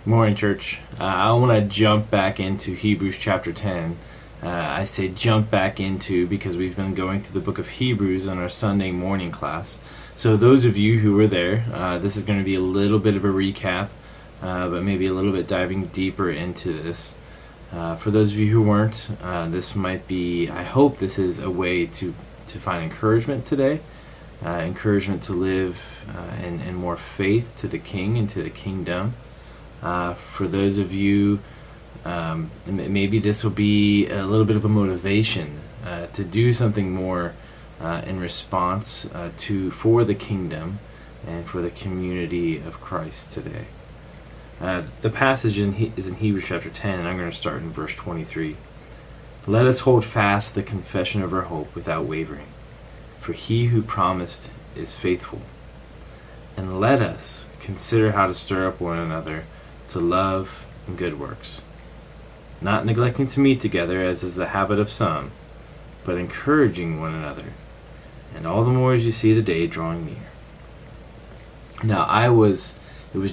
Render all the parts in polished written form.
Morning, church. I want to jump back into Hebrews chapter 10. I say jump back into because we've been going through the book of Hebrews in our Sunday morning class. So those of you who were there, this is going to be a little bit of a recap, but maybe a little bit diving deeper into this. For those of you who weren't, this might be, I hope this is a way to find encouragement today, encouragement to live in more faith to the King and to the kingdom. For those of you, maybe this will be a little bit of a motivation to do something more in response for the kingdom and for the community of Christ today. The passage is in Hebrews chapter 10, and I'm going to start in verse 23. Let us hold fast the confession of our hope without wavering, for he who promised is faithful. And let us consider how to stir up one another to love and good works, not neglecting to meet together as is the habit of some, but encouraging one another, and all the more as you see the day drawing near. Now it was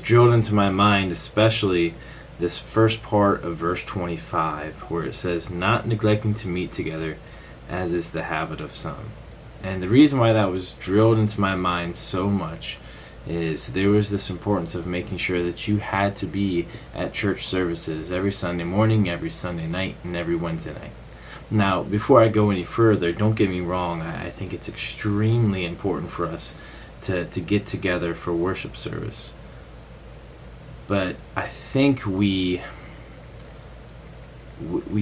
drilled into my mind, especially this first part of verse 25, where it says, not neglecting to meet together as is the habit of some. And the reason why that was drilled into my mind so much is there was this importance of making sure that you had to be at church services every Sunday morning, every Sunday night, and every Wednesday night. Now, before I go any further, don't get me wrong, I think it's extremely important for us to get together for worship service. But I think we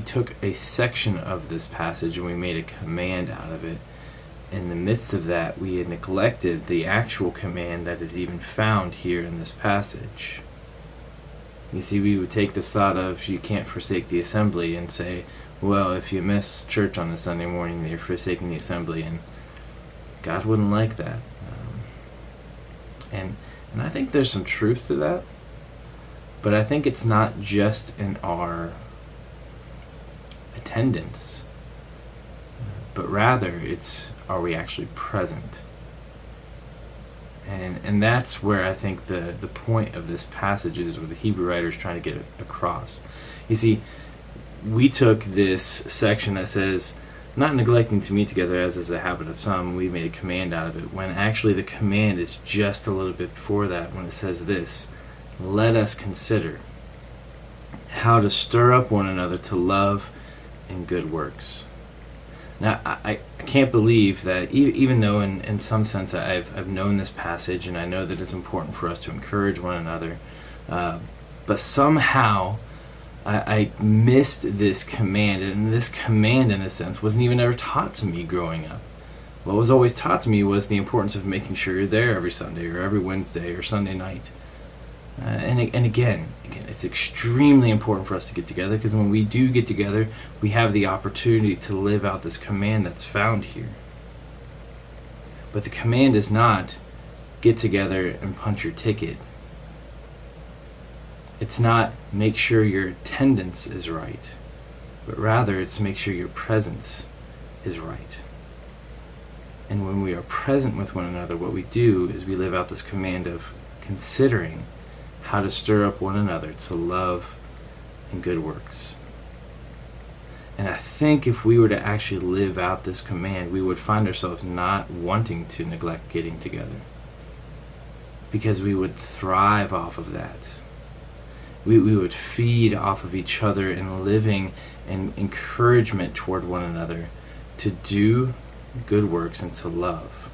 took a section of this passage and we made a command out of it. In the midst of that, we had neglected the actual command that is even found here in this passage. You see, we would take this thought of you can't forsake the assembly and say, well, if you miss church on a Sunday morning, you're forsaking the assembly, and God wouldn't like that. And I think there's some truth to that, but I think it's not just in our attendance, but rather it's, are we actually present? And that's where I think the point of this passage is, where the Hebrew writer is trying to get across. You see, we took this section that says, not neglecting to meet together as is the habit of some, we made a command out of it, when actually the command is just a little bit before that, when it says this, let us consider how to stir up one another to love and good works. Now, I can't believe that, even though in some sense I've known this passage and I know that it's important for us to encourage one another, but somehow I missed this command, and this command, in a sense, wasn't even ever taught to me growing up. What was always taught to me was the importance of making sure you're there every Sunday or every Wednesday or Sunday night. And again, it's extremely important for us to get together, because when we do get together, we have the opportunity to live out this command that's found here. But the command is not get together and punch your ticket. It's not make sure your attendance is right, but rather it's make sure your presence is right. And when we are present with one another, what we do is we live out this command of considering how to stir up one another to love and good works. And I think if we were to actually live out this command, we would find ourselves not wanting to neglect getting together, because we would thrive off of that. We would feed off of each other and living and encouragement toward one another to do good works and to love.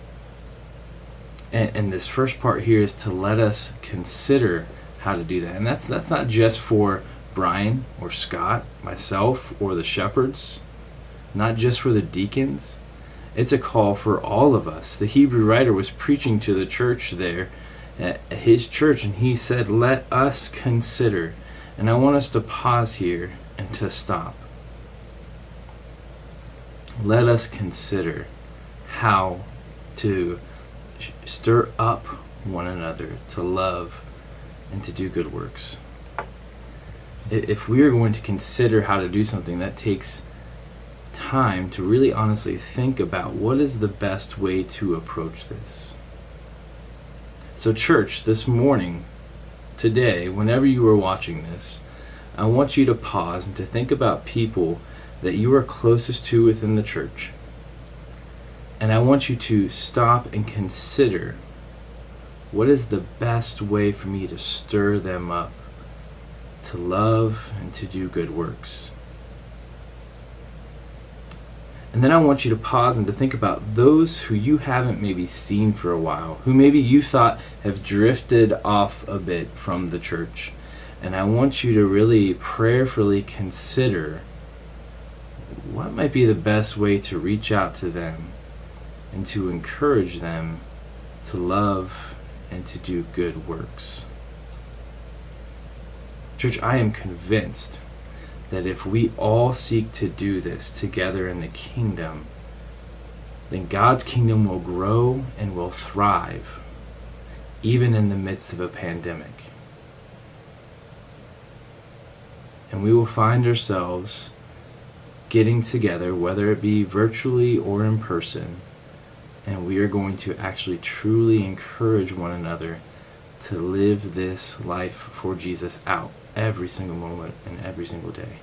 And this first part here is to let us consider how to do that. And that's not just for Brian or Scott, myself, or the shepherds, not just for the deacons. It's a call for all of us. The Hebrew writer was preaching to the church there, at his church, and he said, let us consider. And I want us to pause here and to stop. Let us consider how to stir up one another to love and to do good works. If we are going to consider how to do something, that takes time to really honestly think about what is the best way to approach this. So church, this morning, today, whenever you are watching this, I want you to pause and to think about people that you are closest to within the church. And I want you to stop and consider, what is the best way for me to stir them up to love and to do good works? And then I want you to pause and to think about those who you haven't maybe seen for a while, who maybe you thought have drifted off a bit from the church. And I want you to really prayerfully consider what might be the best way to reach out to them and to encourage them to love and to do good works. Church, I am convinced that if we all seek to do this together in the kingdom, then God's kingdom will grow and will thrive, even in the midst of a pandemic. And we will find ourselves getting together, whether it be virtually or in person, and we are going to actually truly encourage one another to live this life for Jesus out every single moment and every single day.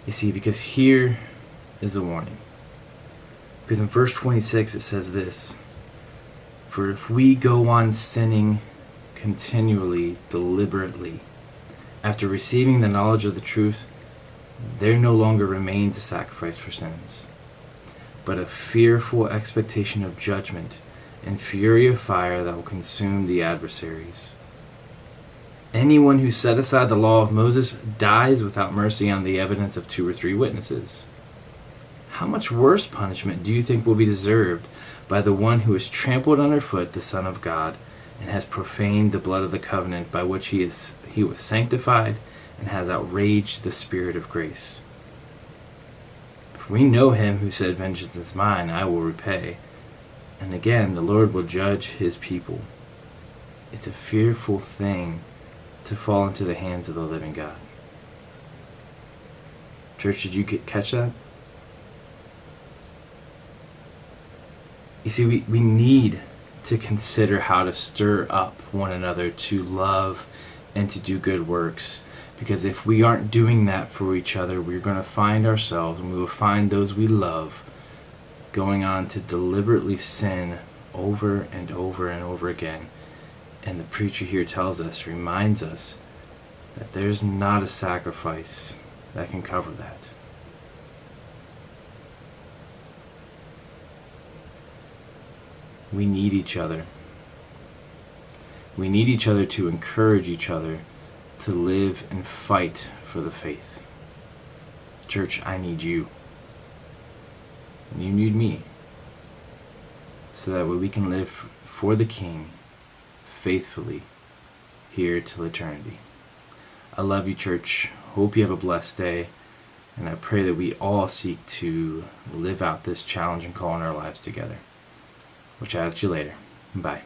You see, because here is the warning. Because in verse 26 it says this: "For if we go on sinning continually, deliberately, after receiving the knowledge of the truth, there no longer remains a sacrifice for sins, but a fearful expectation of judgment and fury of fire that will consume the adversaries. Anyone who set aside the law of Moses dies without mercy on the evidence of 2 or 3 witnesses. How much worse punishment do you think will be deserved by the one who has trampled underfoot the Son of God and has profaned the blood of the covenant by which he was sanctified and has outraged the Spirit of grace? For we know him who said, 'Vengeance is mine, I will repay.' And again, the Lord will judge his people." It's a fearful thing to fall into the hands of the living God. Church, did you catch that? You see, we need to consider how to stir up one another to love and to do good works. Because if we aren't doing that for each other, we're going to find ourselves, and we will find those we love, going on to deliberately sin over and over and over again. And the preacher here tells us, reminds us, that there's not a sacrifice that can cover that. We need each other. We need each other to encourage each other to live and fight for the faith. Church, I need you. And you need me. So that way we can live for the King faithfully here till eternity. I love you, church. Hope you have a blessed day. And I pray that we all seek to live out this challenge and call in our lives together. We'll chat at you later. Bye.